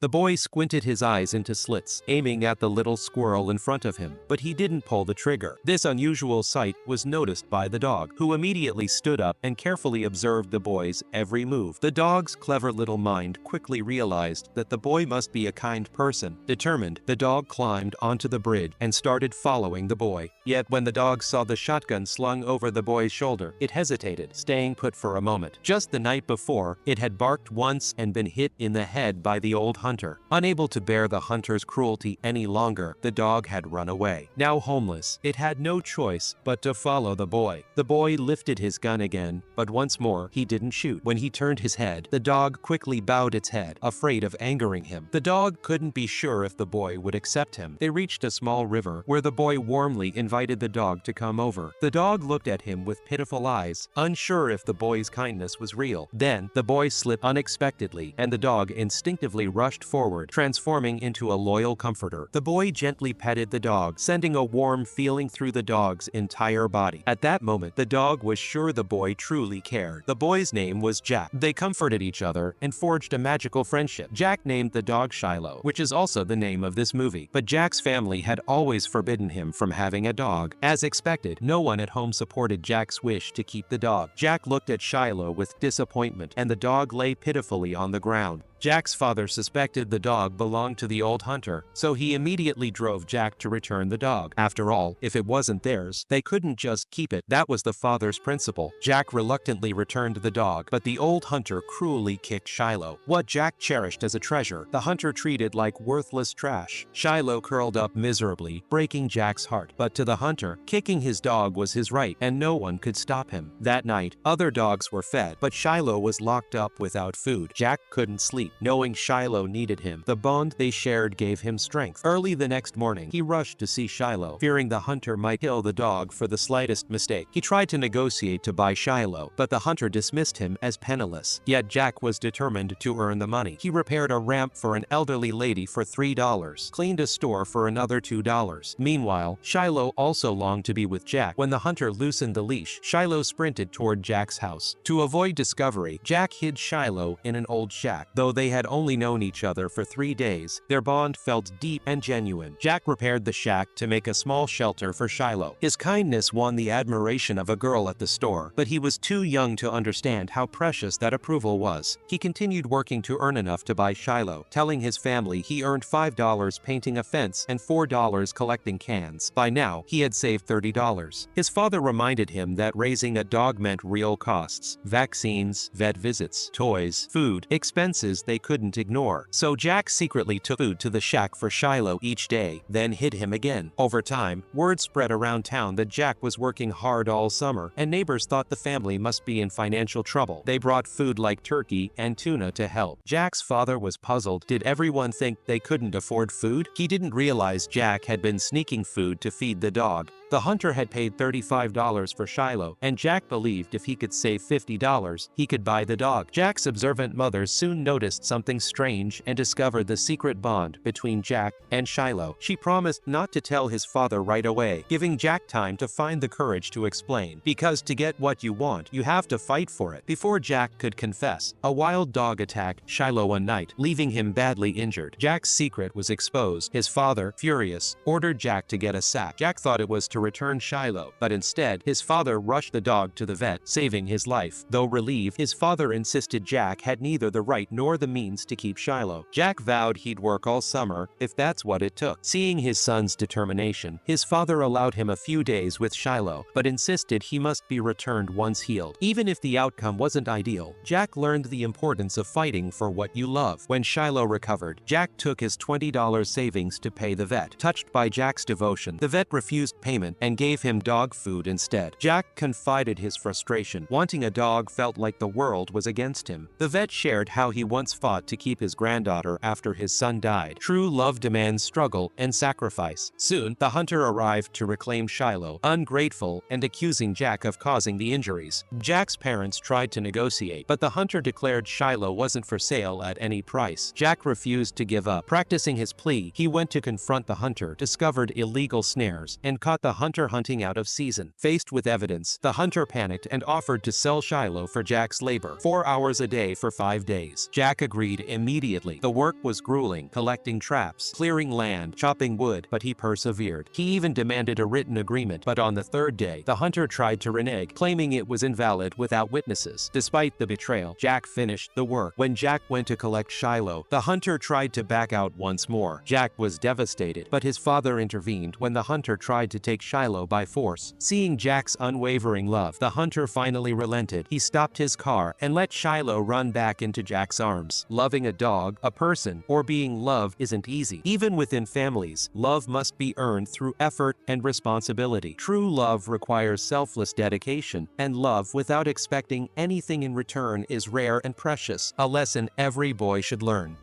The boy squinted his eyes into slits, aiming at the little squirrel in front of him, but he didn't pull the trigger. This unusual sight was noticed by the dog, who immediately stood up and carefully observed the boy's every move. The dog's clever little mind quickly realized that the boy must be a kind person. Determined, the dog climbed onto the bridge and started following the boy. Yet when the dog saw the shotgun slung over the boy's shoulder, it hesitated, staying put for a moment. Just the night before, it had barked once and been hit in the head by the old hunter. Unable to bear the hunter's cruelty any longer, the dog had run away. Now homeless, it had no choice but to follow the boy. The boy lifted his gun again, but once more, he didn't shoot. When he turned his head, the dog quickly bowed its head, afraid of angering him. The dog couldn't be sure if the boy would accept him. They reached a small river, where the boy warmly invited the dog to come over. The dog looked at him with pitiful eyes, unsure if the boy's kindness was real. Then, the boy slipped unexpectedly, and the dog instinctively rushed forward, transforming into a loyal comforter. The boy gently petted the dog, sending a warm feeling through the dog's entire body. At that moment, the dog was sure the boy truly cared. The boy's name was Jack. They comforted each other and forged a magical friendship. Jack named the dog Shiloh, which is also the name of this movie. But Jack's family had always forbidden him from having a dog. As expected, no one at home supported Jack's wish to keep the dog. Jack looked at Shiloh with disappointment, and the dog lay pitifully on the ground. Jack's father suspected the dog belonged to the old hunter, so he immediately drove Jack to return the dog. After all, if it wasn't theirs, they couldn't just keep it. That was the father's principle. Jack reluctantly returned the dog, but the old hunter cruelly kicked Shiloh. What Jack cherished as a treasure, the hunter treated like worthless trash. Shiloh curled up miserably, breaking Jack's heart. But to the hunter, kicking his dog was his right, and no one could stop him. That night, other dogs were fed, but Shiloh was locked up without food. Jack couldn't sleep, knowing Shiloh needed him. The bond they shared gave him strength. Early the next morning, he rushed to see Shiloh, fearing the hunter might kill the dog for the slightest mistake. He tried to negotiate to buy Shiloh, but the hunter dismissed him as penniless. Yet Jack was determined to earn the money. He repaired a ramp for an elderly lady for $3, cleaned a store for another $2. Meanwhile, Shiloh also longed to be with Jack. When the hunter loosened the leash, Shiloh sprinted toward Jack's house. To avoid discovery, Jack hid Shiloh in an old shack. Though they had only known each other for 3 days, their bond felt deep and genuine. Jack repaired the shack to make a small shelter for Shiloh. His kindness won the admiration of a girl at the store, but he was too young to understand how precious that approval was. He continued working to earn enough to buy Shiloh, telling his family he earned $5 painting a fence and $4 collecting cans. By now, he had saved $30. His father reminded him that raising a dog meant real costs: vaccines, vet visits, toys, food, expenses they couldn't ignore. So Jack secretly took food to the shack for Shiloh each day, then hid him again. Over time, word spread around town that Jack was working hard all summer, and neighbors thought the family must be in financial trouble. They brought food like turkey and tuna to help. Jack's father was puzzled. Did everyone think they couldn't afford food? He didn't realize Jack had been sneaking food to feed the dog. The hunter had paid $35 for Shiloh, and Jack believed if he could save $50, he could buy the dog. Jack's observant mother soon noticed something strange and discovered the secret bond between Jack and Shiloh. She promised not to tell his father right away, giving Jack time to find the courage to explain. Because to get what you want, you have to fight for it. Before Jack could confess, a wild dog attacked Shiloh one night, leaving him badly injured. Jack's secret was exposed. His father, furious, ordered Jack to get a sack. Jack thought it was to return Shiloh, but instead, his father rushed the dog to the vet, saving his life. Though relieved, his father insisted Jack had neither the right nor the means to keep Shiloh. Jack vowed he'd work all summer, if that's what it took. Seeing his son's determination, his father allowed him a few days with Shiloh, but insisted he must be returned once healed. Even if the outcome wasn't ideal, Jack learned the importance of fighting for what you love. When Shiloh recovered, Jack took his $20 savings to pay the vet. Touched by Jack's devotion, the vet refused payment and gave him dog food instead. Jack confided his frustration. Wanting a dog felt like the world was against him. The vet shared how he once fought to keep his granddaughter after his son died. True love demands struggle and sacrifice. Soon, the hunter arrived to reclaim Shiloh, ungrateful and accusing Jack of causing the injuries. Jack's parents tried to negotiate, but the hunter declared Shiloh wasn't for sale at any price. Jack refused to give up. Practicing his plea, he went to confront the hunter, discovered illegal snares, and caught the hunter hunting out of season. Faced with evidence, the hunter panicked and offered to sell Shiloh for Jack's labor, 4 hours a day for 5 days. Jack agreed immediately. The work was grueling, collecting traps, clearing land, chopping wood, but he persevered. He even demanded a written agreement, but on the 3rd day, the hunter tried to renege, claiming it was invalid without witnesses. Despite the betrayal, Jack finished the work. When Jack went to collect Shiloh, the hunter tried to back out once more. Jack was devastated, but his father intervened when the hunter tried to take Shiloh by force. Seeing Jack's unwavering love, the hunter finally relented. He stopped his car and let Shiloh run back into Jack's arms. Loving a dog, a person, or being loved isn't easy. Even within families, love must be earned through effort and responsibility. True love requires selfless dedication, and love without expecting anything in return is rare and precious, a lesson every boy should learn.